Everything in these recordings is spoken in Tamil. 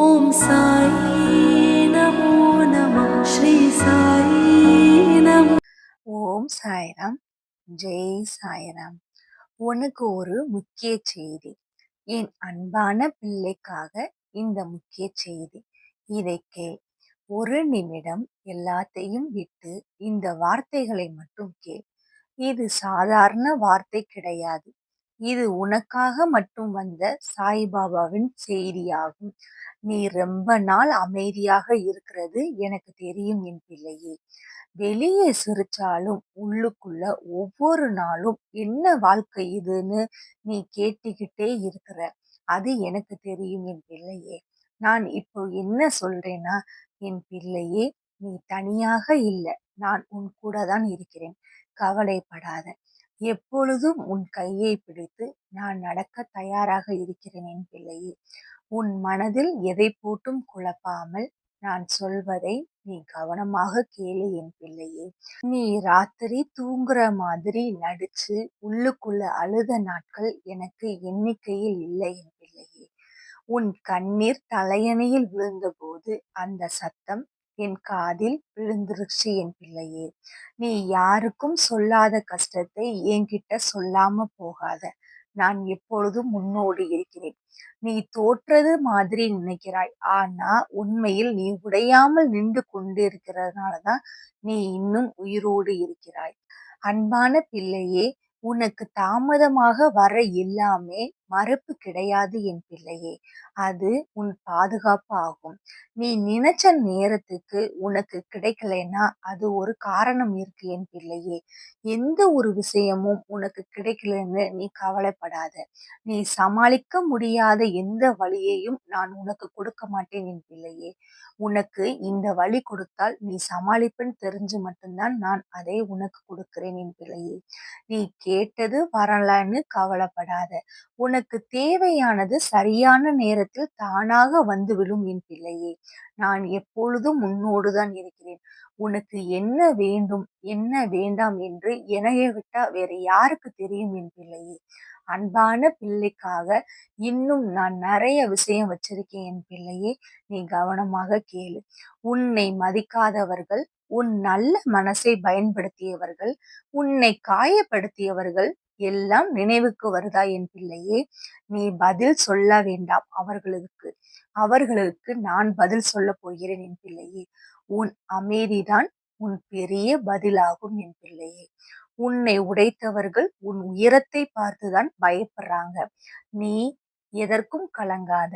ஓம் சாயி நமோ நம ஸ்ரீ சாயி நமோ. ஓம் சாய்ராம். ஜெய் சாய்ராம். உனக்கு ஒரு முக்கிய செய்தி. என் அன்பான பிள்ளைக்காக இந்த முக்கிய செய்தி. இதை கேள். ஒரு நிமிடம் எல்லாத்தையும் விட்டு இந்த வார்த்தைகளை மட்டும் கேள். இது சாதாரண வார்த்தை கிடையாது. இது உனக்காக மட்டும் வந்த சாய்பாபாவின் செய்தியாகும். நீ ரொம்ப நாள் அமைதியாக இருக்கிறது எனக்கு தெரியும் என் பிள்ளையே. வெளியே சிரிச்சாலும் உள்ளுக்குள்ள ஒவ்வொரு நாளும் என்ன வாழ்க்கை இதுன்னு நீ கேட்டுக்கிட்டே இருக்கிற. அது எனக்கு தெரியும் என் பிள்ளையே. நான் இப்போ என்ன சொல்றேன்னா, என் பிள்ளையே, நீ தனியாக இல்லை. நான் உன் கூட தான் இருக்கிறேன். கவலைப்படாத. எப்பொழுதும் உன் கையை பிடித்து நான் நடக்க தயாராக இருக்கிறேன் என் பிள்ளையே. உன் மனதில் எதை போட்டும் குழப்பாமல் நான் சொல்வதை நீ கவனமாக கேளு என் பிள்ளையே. நீ ராத்திரி தூங்குற மாதிரி நடிச்சு உள்ளுக்குள்ள அழுத நாட்கள் எனக்கு எண்ணிக்கையில் இல்லை என் பிள்ளையே. உன் கண்ணீர் தலையணையில் விழுந்தபோது அந்த சத்தம் என் காதில் விழுந்துருச்சு என் பிள்ளையே. நீ யாருக்கும் சொல்லாத கஷ்டத்தை என்கிட்ட சொல்லாம போகாத. நான் எப்பொழுதும் உன்னோடு இருக்கிறேன். நீ தோற்றது மாதிரி நினைக்கிறாய். ஆனா உண்மையில் நீ உடையாமல் நின்று கொண்டிருக்கிறதுனாலதான் நீ இன்னும் உயிரோடு இருக்கிறாய். அன்பான பிள்ளையே, உனக்கு தாமதமாக வர எல்லாமே மறுப்பு கிடையாது என் பிள்ளையே. அது உன் பாதுகாப்பு ஆகும். நீ நினைச்ச நேரத்துக்கு உனக்கு கிடைக்கலைன்னா அது ஒரு காரணம் இருக்கு என் பிள்ளையே. எந்த ஒரு விஷயமும் உனக்கு கிடைக்கலன்னு நீ கவலைப்படாத. நீ சமாளிக்க முடியாத எந்த வழியையும் நான் உனக்கு கொடுக்க மாட்டேன் என் பிள்ளையே. உனக்கு இந்த வழி கொடுத்தால் நீ சமாளிப்பேன்னு தெரிஞ்சு மட்டும்தான் நான் அதை உனக்கு கொடுக்கிறேன் என் பிள்ளையே. நீ கேட்டது வரலன்னு கவலைப்படாத. உனக்கு தேவையானது சரியான நேரத்தில் தானாக வந்துவிடும் என் பிள்ளையே. நான் எப்பொழுதும் உன்னோடுதான் இருக்கிறேன். உனக்கு என்ன வேண்டும் என்ன வேண்டாம் என்று என்னைய விட்டா வேற யாருக்கு தெரியும் என் பிள்ளையே. அன்பான பிள்ளைக்காக இன்னும் நான் நிறைய விஷயம் வச்சிருக்கேன் என் பிள்ளையே. நீ கவனமாக கேளு. உன்னை மதிக்காதவர்கள், உன் நல்ல மனசை பயன்படுத்தியவர்கள், உன்னை காயப்படுத்தியவர்கள் எல்லாம் நினைவுக்கு வருதா என் பிள்ளையே. நீ பதில் சொல்ல வேண்டாம் அவர்களுக்கு. அவர்களுக்கு நான் பதில் சொல்ல போகிறேன் என் பிள்ளையே. உன் அமைதிதான் உன் பெரிய பதிலாகும் என் பிள்ளையே. உன்னை உடைத்தவர்கள் உன் உயரத்தை பார்த்துதான் பயப்படுறாங்க. நீ எதற்கும் கலங்காத.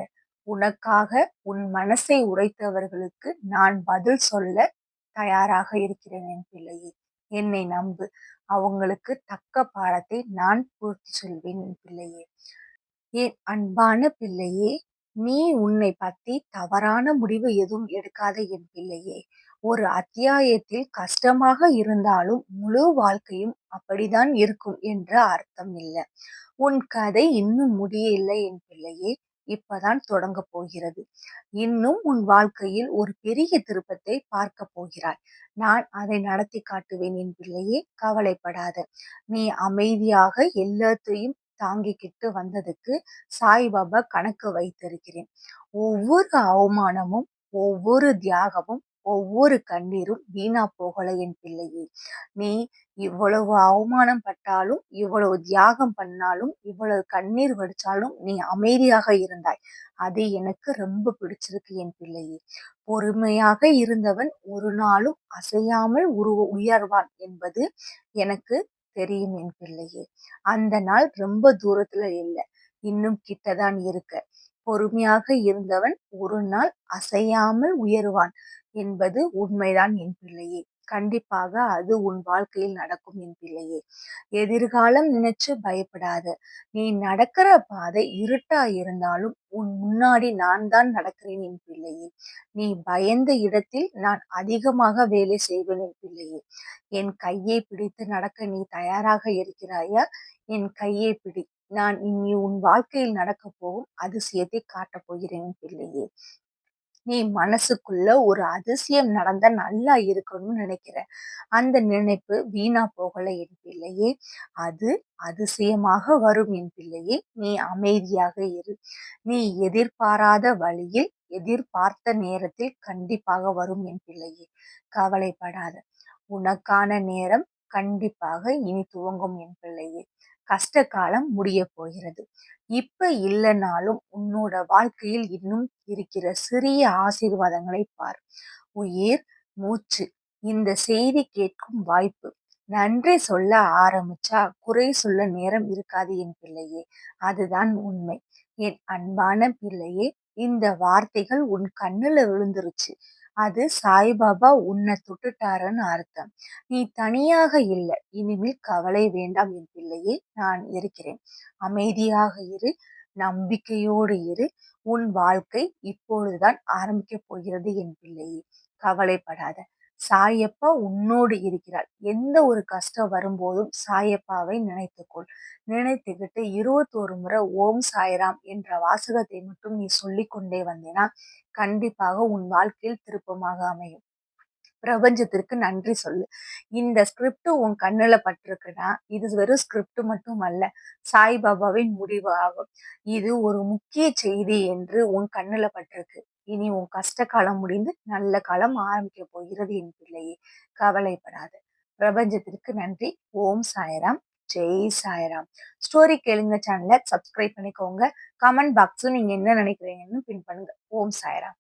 உனக்காக உன் மனசை உடைத்தவர்களுக்கு நான் பதில் சொல்ல தயாராக இருக்கிறேன் என் பிள்ளையே. என்னை நம்பு. அவங்களுக்கு தக்க பாடத்தை நான் பூர்த்தி சொல்வேன் என் பிள்ளையே. என் அன்பான பிள்ளையே, நீ உன்னை பத்தி தவறான முடிவு எதுவும் எடுக்காத என் பிள்ளையே. ஒரு அத்தியாயத்தில் கஷ்டமாக இருந்தாலும் முழு வாழ்க்கையும் அப்படிதான் இருக்கும் என்ற அர்த்தம் இல்லை. உன் கதை இன்னும் முடியவில்லை என் பிள்ளையே. இப்பதான் தொடங்க போகிறது. இன்னும் உன் வாழ்க்கையில் ஒரு பெரிய திருப்பத்தை பார்க்க போகிறாய். நான் அதை நடத்தி காட்டுவேன் என் பிள்ளையே. கவலைப்படாத. நீ அமைதியாக எல்லாத்தையும் தாங்கிக்கிட்டு வந்ததுக்கு சாய்பாபா கணக்கு வைத்திருக்கிறேன். ஒவ்வொரு அவமானமும், ஒவ்வொரு தியாகமும், ஒவ்வொரு கண்ணீரும் வீணா போகல என் பிள்ளையே. நீ இவ்வளவு அவமானம் பட்டாலும், இவ்வளவு தியாகம் பண்ணாலும், இவ்வளவு கண்ணீர் வடிச்சாலும் நீ அமைதியாக இருந்தாய். அது எனக்கு ரொம்ப பிடிச்சிருக்கு என் பிள்ளையே. பொறுமையாக இருந்தவன் ஒரு நாளும் அசையாமல் உயர்வான் என்பது எனக்கு தெரியும் என் பிள்ளையே. அந்த நாள் ரொம்ப தூரத்துல இல்லை, இன்னும் கிட்டதான் இருக்க. பொறுமையாக இருந்தவன் ஒரு நாள் அசையாமல் உயருவான் என்பது உண்மைதான் என் பிள்ளையே. கண்டிப்பாக அது உன் வாழ்க்கையில் நடக்கும் என் பிள்ளையே. எதிர்காலம் நினைச்சு பயப்படாத. நீ நடக்கிற பாதை இருட்டா இருந்தாலும் உன் முன்னாடி நான் தான் நடக்கிறேன் என் பிள்ளையே. நீ பயந்த இடத்தில் நான் அதிகமாக வேலை செய்வேன் என் பிள்ளையே. என் கையை பிடித்து நடக்க நீ தயாராக இருக்கிறாயா? என் கையை பிடி. நான் இனி உன் வாழ்க்கையில் நடக்க போகும் அதிசயத்தை காட்டப் போகிறேன் என் பிள்ளையே. நீ மனசுக்குள்ள ஒரு அதிசயம் நடந்தா நல்லா இருக்கணும்னு நினைக்கிற. அந்த நினைப்பு வீணா போகல என் பிள்ளையே. அது அதிசயமாக வரும் என் பிள்ளையே. நீ அமைதியாக இரு. நீ எதிர்பாராத வழியில் எதிர்பார்த்த நேரத்தில் கண்டிப்பாக வரும் என் பிள்ளையே. கவலைப்படாத. உனக்கான நேரம் கண்டிப்பாக இனி துவங்கும் என் பிள்ளையே. கஷ்ட காலம் முடிய போகிறது. இப்ப இல்லைனாலும் உன்னோட வாழ்க்கையில் இன்னும் இருக்கிற சிறிய ஆசீர்வாதங்களை பார். உயிர், மூச்சு, இந்த செய்தி கேட்கும் வாய்ப்பு. நன்றி சொல்ல ஆரம்பிச்சா குறை சொல்ல நேரம் இருக்காது என் பிள்ளையே. அதுதான் உண்மை. என் அன்பான பிள்ளையே, இந்த வார்த்தைகள் உன் கண்ணுல விழுந்துருச்சு. அது சாய்பாபா உன்னை தொட்டுட்டாருன்னு அர்த்தம். நீ தனியாக இல்லை. இனிமேல் கவலை வேண்டாம் என் பிள்ளையே. நான் இருக்கிறேன். அமைதியாக இரு. நம்பிக்கையோடு இரு. உன் வாழ்க்கை இப்பொழுதுதான் ஆரம்பிக்க போகிறது என் பிள்ளையே. கவலைப்படாத. சாயப்பா உன்னோடு இருக்கிறார். எந்த ஒரு கஷ்டம் வரும்போதும் சாயப்பாவை நினைத்துக்கொள். நினைத்துக்கிட்டு 21 முறை ஓம் சாய்ராம் என்ற வாசகத்தை மட்டும் நீ சொல்லிக் கொண்டே வந்தேனா கண்டிப்பாக உன் வாழ்க்கையில் திருப்பமாக அமையும். பிரபஞ்சத்திற்கு நன்றி சொல்லு. இந்த ஸ்கிரிப்ட் உன் கண்ணுல பட்டிருக்குன்னா இது வெறும் ஸ்கிரிப்ட் மட்டும் அல்ல, சாய்பாபாவின் முடிவு ஆகும். இது ஒரு முக்கிய செய்தி என்று உன் கண்ணுல பட்டிருக்கு. இனி உன் கஷ்ட காலம் முடிந்து நல்ல காலம் ஆரம்பிக்க போகிறது என் பிள்ளையே. கவலைப்படாத. பிரபஞ்சத்திற்கு நன்றி. ஓம் சாய்ராம். ஜெய் சாய்ராம். ஸ்டோரி கேளுங்க சேனலை சப்ஸ்கிரைப் பண்ணிக்கோங்க. கமெண்ட் பாக்ஸ்ல நீங்க என்ன நினைக்கிறீங்கன்னு பின் பண்ணுங்க. ஓம் சாய்ராம்.